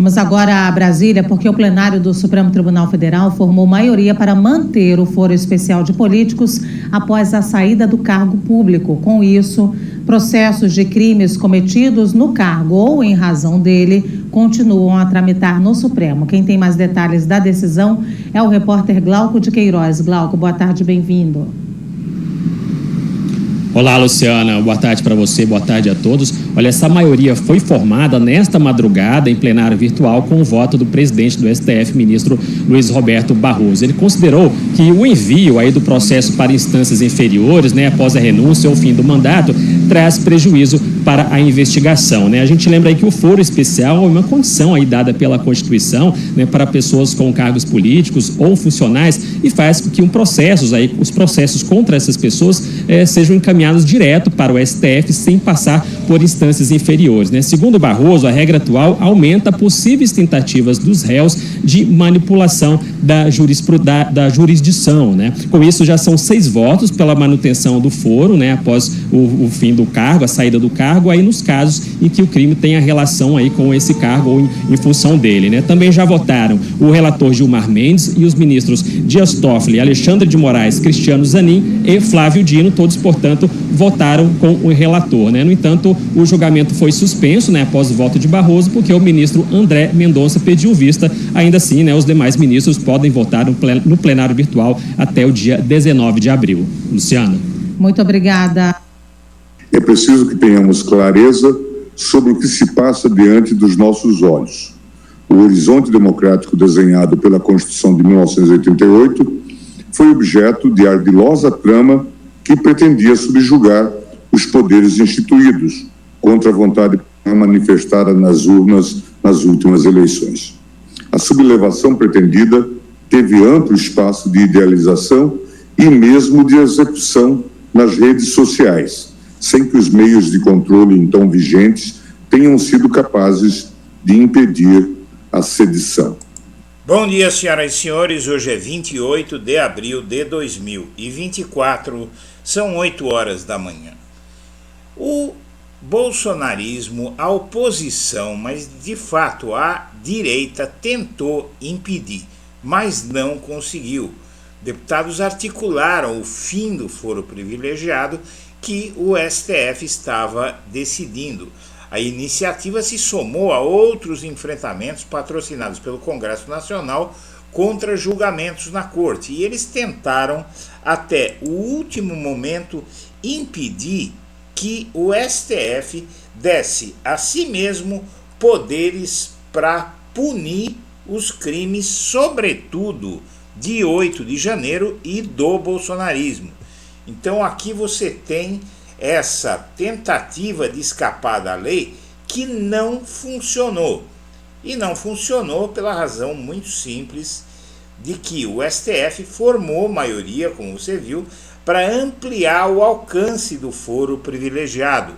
Vamos agora a Brasília, porque o plenário do Supremo Tribunal Federal formou maioria para manter o foro especial de políticos após a saída do cargo público. Com isso, processos de crimes cometidos no cargo ou em razão dele continuam a tramitar no Supremo. Quem tem mais detalhes da decisão é o repórter Glauco de Queiroz. Glauco, boa tarde, bem-vindo. Olá, Luciana, boa tarde para você, boa tarde a todos. Olha, essa maioria foi formada nesta madrugada em plenário virtual com o voto do presidente do STF, ministro Luiz Roberto Barroso. Ele considerou que o envio aí do processo para instâncias inferiores, após a renúncia ou fim do mandato, traz prejuízo para a investigação, A gente lembra aí que o foro especial é uma condição aí dada pela Constituição, para pessoas com cargos políticos ou funcionais e faz com que os processos contra essas pessoas sejam encaminhados direto para o STF sem passar por instâncias inferiores, Segundo Barroso, a regra atual aumenta possíveis tentativas dos réus de manipulação da jurisdição, Com isso, já são 6 votos pela manutenção do foro, após o fim do cargo, a saída do cargo, aí nos casos em que o crime tenha relação aí com esse cargo ou em função dele, Também já votaram o relator Gilmar Mendes e os ministros Dias Toffoli, Alexandre de Moraes, Cristiano Zanin e Flávio Dino, todos, portanto, votaram com o relator, No entanto, o julgamento foi suspenso, após o voto de Barroso, porque o ministro André Mendonça pediu vista. Ainda assim, os demais ministros podem votar no plenário virtual até o dia 19 de abril. Luciana. Muito obrigada. É preciso que tenhamos clareza sobre o que se passa diante dos nossos olhos. O horizonte democrático desenhado pela Constituição de 1988 foi objeto de ardilosa trama que pretendia subjugar os poderes instituídos contra a vontade manifestada nas urnas nas últimas eleições. A sublevação pretendida teve amplo espaço de idealização e mesmo de execução nas redes sociais, sem que os meios de controle então vigentes tenham sido capazes de impedir a sedição. Bom dia, senhoras e senhores. Hoje é 28 de abril de 2024, são 8 horas da manhã. O bolsonarismo, a oposição, mas de fato a direita tentou impedir, mas não conseguiu. Deputados articularam o fim do foro privilegiado que o STF estava decidindo. A iniciativa se somou a outros enfrentamentos patrocinados pelo Congresso Nacional contra julgamentos na Corte. E eles tentaram, até o último momento, impedir que o STF desse a si mesmo poderes para punir os crimes, sobretudo de 8 de janeiro e do bolsonarismo. Então aqui você tem essa tentativa de escapar da lei que não funcionou. E não funcionou pela razão muito simples de que o STF formou maioria, como você viu, para ampliar o alcance do foro privilegiado.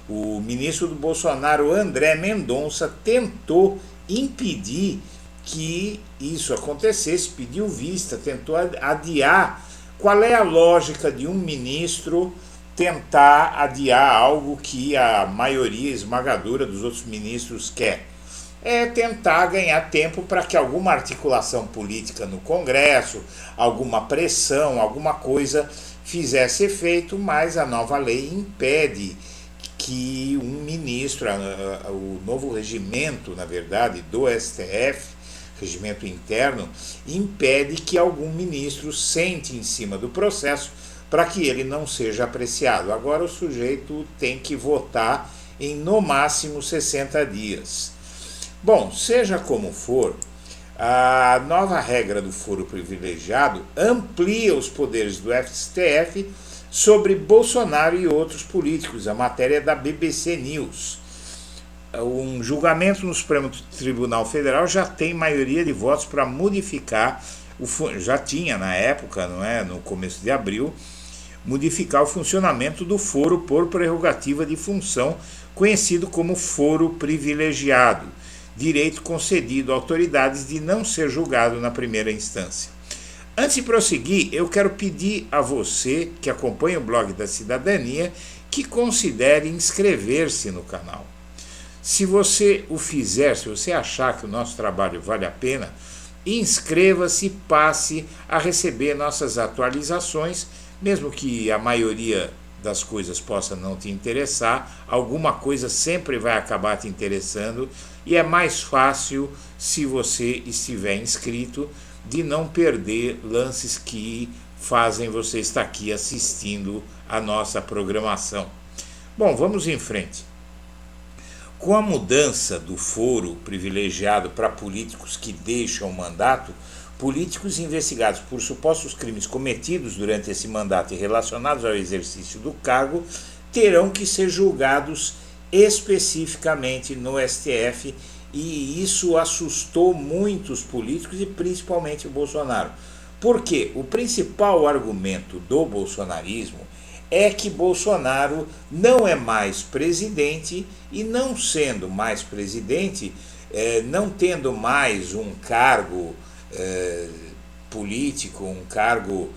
O ministro do Bolsonaro, André Mendonça, tentou impedir que isso acontecesse, pediu vista, tentou adiar. Qual é a lógica de um ministro tentar adiar algo que a maioria esmagadora dos outros ministros quer? É tentar ganhar tempo para que alguma articulação política no Congresso, alguma pressão, alguma coisa fizesse efeito, mas a nova lei impede que um ministro, o novo regimento, na verdade, do STF, regimento interno, impede que algum ministro sente em cima do processo para que ele não seja apreciado. Agora o sujeito tem que votar em no máximo 60 dias. Bom, seja como for, a nova regra do foro privilegiado amplia os poderes do STF sobre Bolsonaro e outros políticos. A matéria é da BBC News. Um julgamento no Supremo Tribunal Federal já tem maioria de votos para modificar, já tinha na época, no começo de abril, modificar o funcionamento do foro por prerrogativa de função, conhecido como foro privilegiado, direito concedido a autoridades de não ser julgado na primeira instância. Antes de prosseguir, eu quero pedir a você que acompanha o blog da Cidadania que considere inscrever-se no canal. Se você o fizer, se você achar que o nosso trabalho vale a pena, inscreva-se e passe a receber nossas atualizações, mesmo que a maioria das coisas possa não te interessar, alguma coisa sempre vai acabar te interessando e é mais fácil, se você estiver inscrito, de não perder lances que fazem você estar aqui assistindo a nossa programação. Bom, vamos em frente. Com a mudança do foro privilegiado para políticos que deixam o mandato, políticos investigados por supostos crimes cometidos durante esse mandato e relacionados ao exercício do cargo terão que ser julgados especificamente no STF, e isso assustou muitos políticos e principalmente o Bolsonaro. Porque o principal argumento do bolsonarismo é que Bolsonaro não é mais presidente e, não sendo mais presidente, não tendo mais um cargo político, um cargo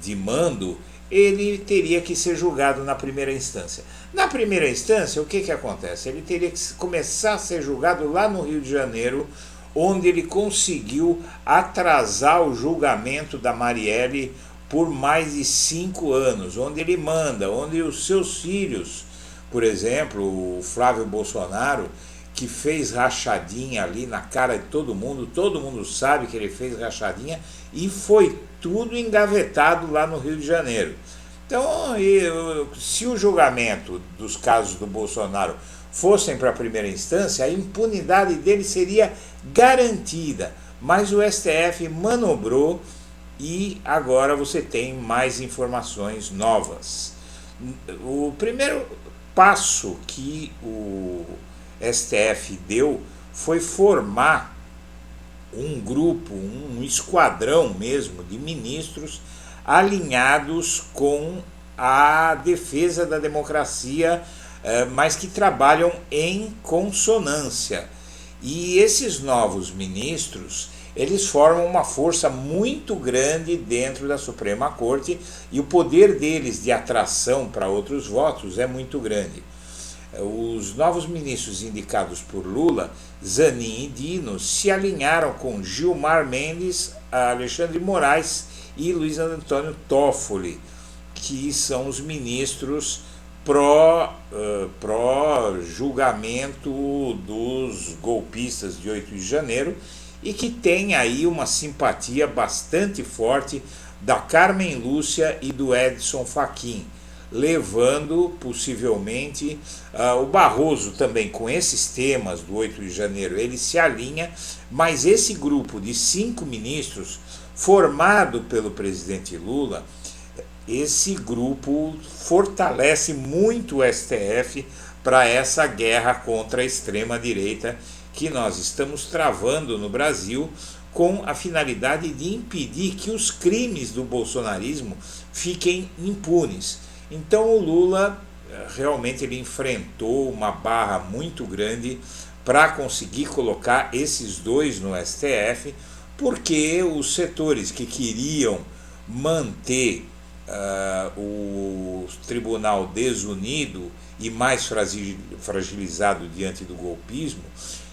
de mando, ele teria que ser julgado na primeira instância. Na primeira instância, o que acontece? Ele teria que começar a ser julgado lá no Rio de Janeiro, onde ele conseguiu atrasar o julgamento da Marielle por mais de 5 anos, onde ele manda, onde os seus filhos, por exemplo, o Flávio Bolsonaro, que fez rachadinha ali na cara de todo mundo sabe que ele fez rachadinha, e foi tudo engavetado lá no Rio de Janeiro. Então, se o julgamento dos casos do Bolsonaro fossem para a primeira instância, a impunidade dele seria garantida, mas o STF manobrou e agora você tem mais informações novas. O primeiro passo que o STF deu foi formar um grupo, um esquadrão mesmo de ministros alinhados com a defesa da democracia, mas que trabalham em consonância. E esses novos ministros, eles formam uma força muito grande dentro da Suprema Corte e o poder deles de atração para outros votos é muito grande. Os novos ministros indicados por Lula, Zanin e Dino, se alinharam com Gilmar Mendes, Alexandre Moraes e Luiz Antônio Toffoli, que são os ministros pró-julgamento dos golpistas de 8 de janeiro e que tem aí uma simpatia bastante forte da Carmen Lúcia e do Edson Fachin, levando possivelmente o Barroso também com esses temas do 8 de janeiro, ele se alinha, mas esse grupo de 5 ministros formado pelo presidente Lula, esse grupo fortalece muito o STF para essa guerra contra a extrema-direita que nós estamos travando no Brasil, com a finalidade de impedir que os crimes do bolsonarismo fiquem impunes. Então o Lula realmente ele enfrentou uma barra muito grande para conseguir colocar esses dois no STF, porque os setores que queriam manter o tribunal desunido e mais fragilizado diante do golpismo,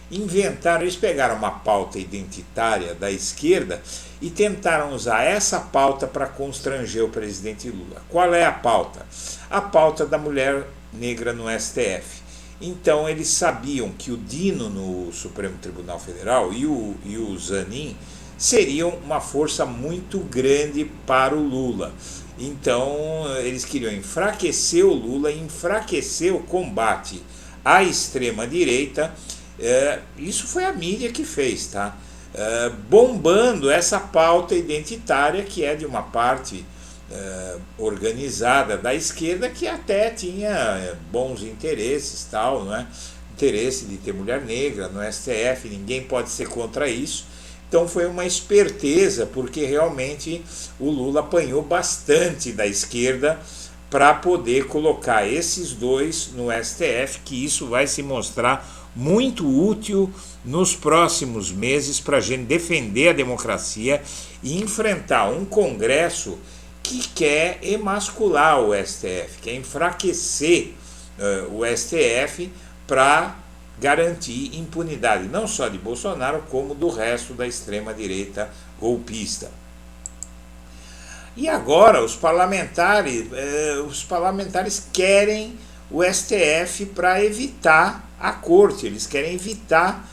eles pegaram uma pauta identitária da esquerda e tentaram usar essa pauta para constranger o presidente Lula. Qual é a pauta? A pauta da mulher negra no STF. Então eles sabiam que o Dino no Supremo Tribunal Federal e o Zanin seriam uma força muito grande para o Lula. Então eles queriam enfraquecer o Lula, enfraquecer o combate à extrema-direita. Isso foi a mídia que fez, tá? Bombando essa pauta identitária que é de uma parte organizada da esquerda que até tinha bons interesses, tal, não é? Interesse de ter mulher negra no STF, ninguém pode ser contra isso. Então foi uma esperteza, porque realmente o Lula apanhou bastante da esquerda para poder colocar esses dois no STF, que isso vai se mostrar muito útil nos próximos meses para a gente defender a democracia e enfrentar um Congresso que quer emascular o STF, quer enfraquecer o STF para garantir impunidade, não só de Bolsonaro, como do resto da extrema-direita golpista. E agora os parlamentares querem o STF para evitar a corte, eles querem evitar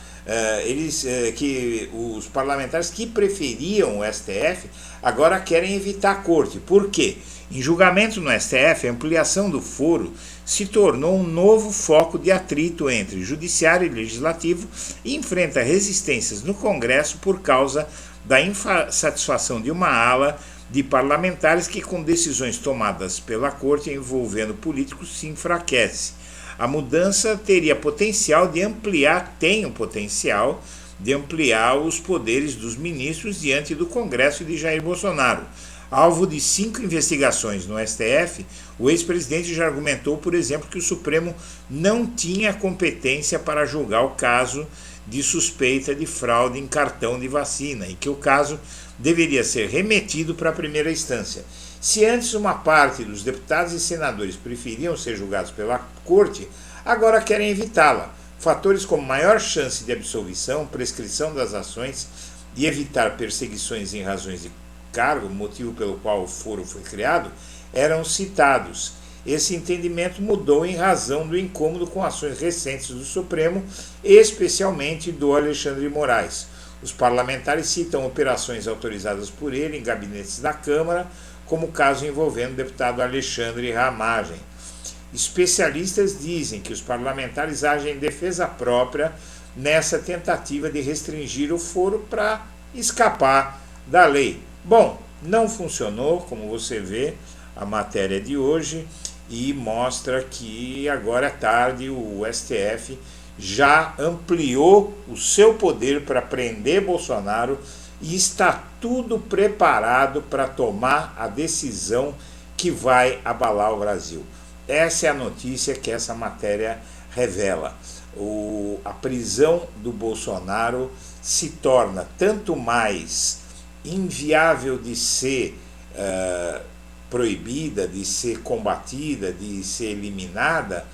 que os parlamentares que preferiam o STF agora querem evitar a corte. Por quê? Em julgamento no STF, a ampliação do foro se tornou um novo foco de atrito entre judiciário e legislativo e enfrenta resistências no Congresso por causa da insatisfação de uma ala de parlamentares que, com decisões tomadas pela corte envolvendo políticos, se enfraquece. A mudança teria potencial de ampliar, tem o potencial de ampliar os poderes dos ministros diante do Congresso e de Jair Bolsonaro. Alvo de 5 investigações no STF, o ex-presidente já argumentou, por exemplo, que o Supremo não tinha competência para julgar o caso de suspeita de fraude em cartão de vacina e que o caso deveria ser remetido para a primeira instância. Se antes uma parte dos deputados e senadores preferiam ser julgados pela corte, agora querem evitá-la. Fatores como maior chance de absolvição, prescrição das ações e evitar perseguições em razões de cargo, motivo pelo qual o foro foi criado, eram citados. Esse entendimento mudou em razão do incômodo com ações recentes do Supremo, especialmente do Alexandre de Moraes. Os parlamentares citam operações autorizadas por ele em gabinetes da Câmara, como o caso envolvendo o deputado Alexandre Ramagem. Especialistas dizem que os parlamentares agem em defesa própria nessa tentativa de restringir o foro para escapar da lei. Bom, não funcionou, como você vê, a matéria de hoje, e mostra que agora é tarde, o STF já ampliou o seu poder para prender Bolsonaro e está tudo preparado para tomar a decisão que vai abalar o Brasil. Essa é a notícia que essa matéria revela. A prisão do Bolsonaro se torna tanto mais inviável de ser proibida, de ser combatida, de ser eliminada,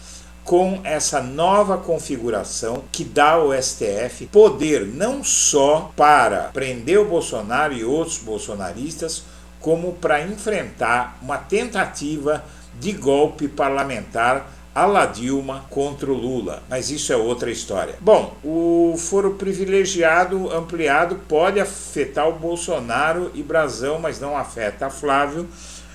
com essa nova configuração que dá ao STF poder não só para prender o Bolsonaro e outros bolsonaristas, como para enfrentar uma tentativa de golpe parlamentar à la Dilma contra o Lula. Mas isso é outra história. Bom, o foro privilegiado ampliado pode afetar o Bolsonaro e Brazão, mas não afeta a Flávio.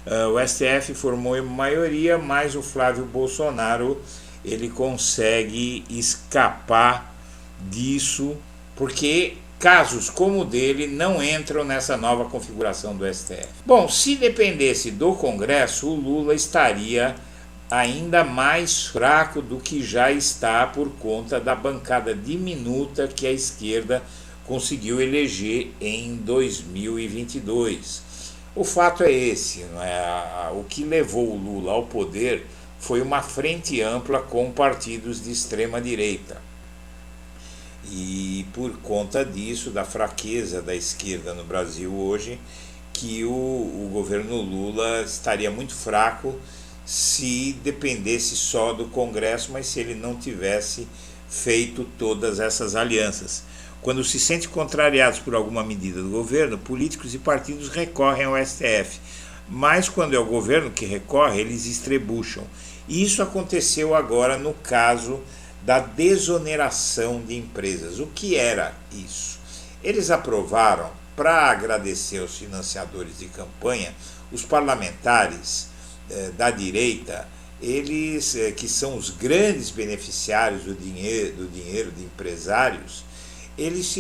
O STF formou maioria, mas o Flávio Bolsonaro ele consegue escapar disso, porque casos como o dele não entram nessa nova configuração do STF. Bom, se dependesse do Congresso, o Lula estaria ainda mais fraco do que já está por conta da bancada diminuta que a esquerda conseguiu eleger em 2022. O fato é esse, não é? O que levou o Lula ao poder foi uma frente ampla com partidos de extrema direita. E por conta disso, da fraqueza da esquerda no Brasil hoje, que o governo Lula estaria muito fraco se dependesse só do Congresso, mas se ele não tivesse feito todas essas alianças. Quando se sente contrariados por alguma medida do governo, políticos e partidos recorrem ao STF. Mas quando é o governo que recorre, eles estrebucham. E isso aconteceu agora no caso da desoneração de empresas. O que era isso? Eles aprovaram, para agradecer aos financiadores de campanha, os parlamentares da direita, eles que são os grandes beneficiários do dinheiro de empresários, eles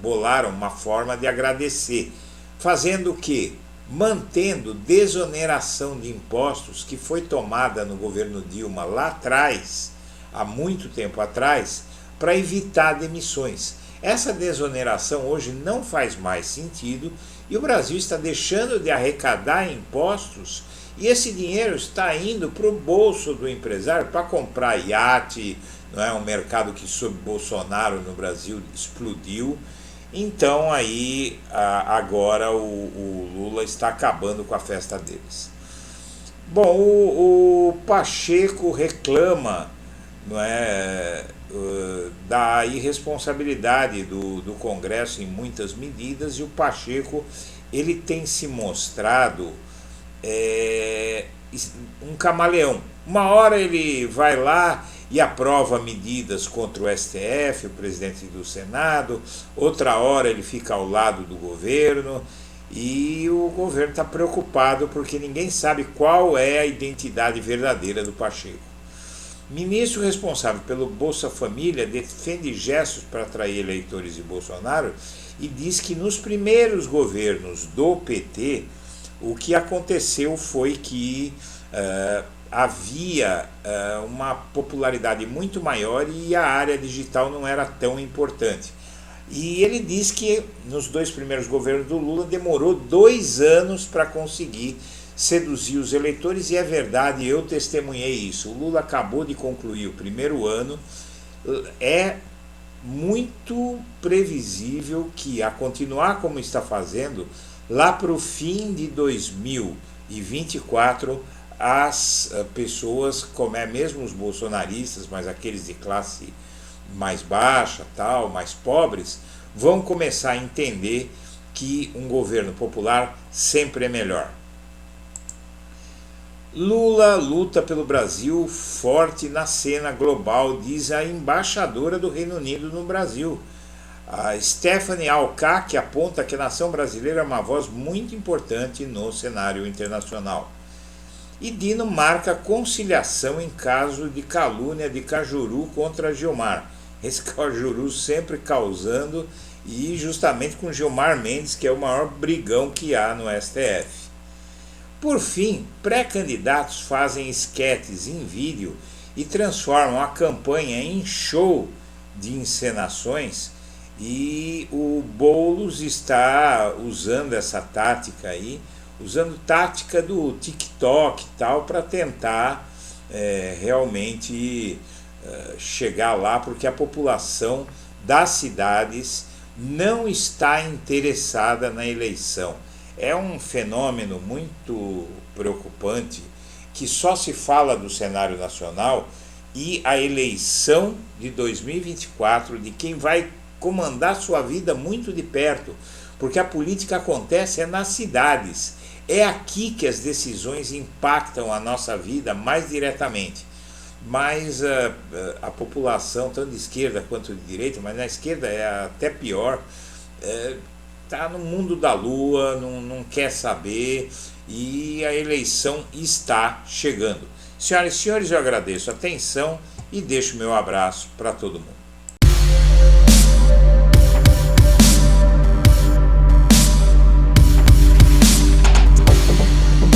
bolaram uma forma de agradecer, fazendo o quê? Mantendo desoneração de impostos que foi tomada no governo Dilma lá atrás, há muito tempo atrás, para evitar demissões. Essa desoneração hoje não faz mais sentido e o Brasil está deixando de arrecadar impostos e esse dinheiro está indo para o bolso do empresário para comprar iate, não é? Um mercado que sob Bolsonaro no Brasil explodiu. Então aí agora o Lula está acabando com a festa deles. Bom, o Pacheco reclama não é, da irresponsabilidade do Congresso em muitas medidas, e o Pacheco ele tem se mostrado um camaleão. Uma hora ele vai lá e aprova medidas contra o STF, o presidente do Senado, outra hora ele fica ao lado do governo, e o governo está preocupado porque ninguém sabe qual é a identidade verdadeira do Pacheco. Ministro responsável pelo Bolsa Família defende gestos para atrair eleitores de Bolsonaro e diz que nos primeiros governos do PT, o que aconteceu foi que havia uma popularidade muito maior e a área digital não era tão importante. E ele diz que nos 2 primeiros governos do Lula demorou 2 anos para conseguir seduzir os eleitores, e é verdade, eu testemunhei isso. O Lula acabou de concluir o primeiro ano, é muito previsível que, a continuar como está fazendo, lá para o fim de 2024, as pessoas, como mesmo os bolsonaristas, mas aqueles de classe mais baixa, tal, mais pobres, vão começar a entender que um governo popular sempre é melhor. Lula luta pelo Brasil forte na cena global, diz a embaixadora do Reino Unido no Brasil. A Stephanie Alcaque aponta que a nação brasileira é uma voz muito importante no cenário internacional. E Dino marca conciliação em caso de calúnia de Cajuru contra Gilmar. Esse Cajuru sempre causando, e justamente com Gilmar Mendes, que é o maior brigão que há no STF. Por fim, pré-candidatos fazem esquetes em vídeo e transformam a campanha em show de encenações, e o Boulos está usando essa tática aí, usando tática do TikTok e tal, para tentar realmente chegar lá, porque a população das cidades não está interessada na eleição. É um fenômeno muito preocupante que só se fala do cenário nacional, e a eleição de 2024, de quem vai comandar sua vida muito de perto, porque a política acontece nas cidades. É aqui que as decisões impactam a nossa vida mais diretamente. Mas a população, tanto de esquerda quanto de direita, mas na esquerda é até pior, está no mundo da lua, não quer saber, e a eleição está chegando. Senhoras e senhores, eu agradeço a atenção e deixo meu abraço para todo mundo.